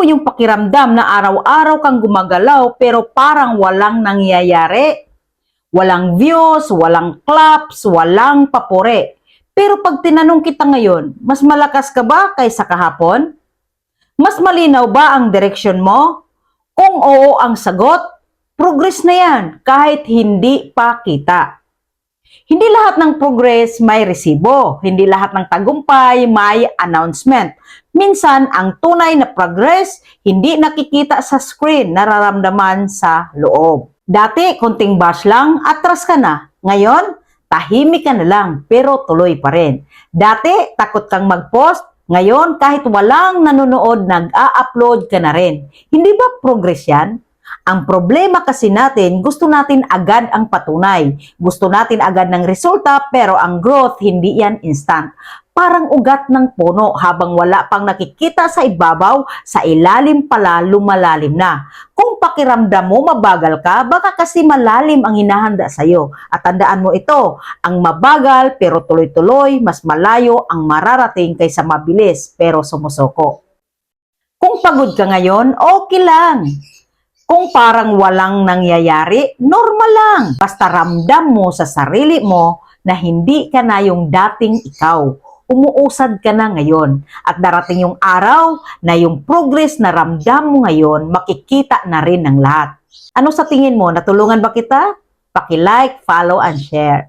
mo yung pakiramdam na araw-araw kang gumagalaw pero parang walang nangyayari? Walang views, walang claps, walang papuri. Pero pag tinanong kita ngayon, mas malakas ka ba kaysa kahapon? Mas malinaw ba ang direksyon mo? Kung oo ang sagot, progress na yan kahit hindi pa kita. Hindi lahat ng progress may resibo. Hindi lahat ng tagumpay may announcement. Minsan, ang tunay na progress hindi nakikita sa screen, nararamdaman sa loob. Dati, konting bash lang, atras ka na. Ngayon, tahimik ka na lang, pero tuloy pa rin. Dati, takot kang mag-post. Ngayon, kahit walang nanonood, nag-a-upload ka na rin. Hindi ba progress yan? Ang problema kasi natin, gusto natin agad ang patunay. Gusto natin agad ng resulta, pero ang growth, hindi yan instant. Parang ugat ng puno habang wala pang nakikita sa ibabaw, sa ilalim pala lumalalim na. Kung pakiramdam mo mabagal ka, baka kasi malalim ang hinahanda sa'yo. At tandaan mo ito, ang mabagal pero tuloy-tuloy, mas malayo ang mararating kaysa mabilis pero sumusoko. Kung pagod ka ngayon, okay lang. Kung parang walang nangyayari, normal lang. Basta ramdam mo sa sarili mo na hindi ka na yung dating ikaw. Umuusad ka na ngayon at darating yung araw na yung progress na ramdam mo ngayon, makikita na rin ng lahat. Ano sa tingin mo? Natulungan ba kita? Paki-like, follow, and share.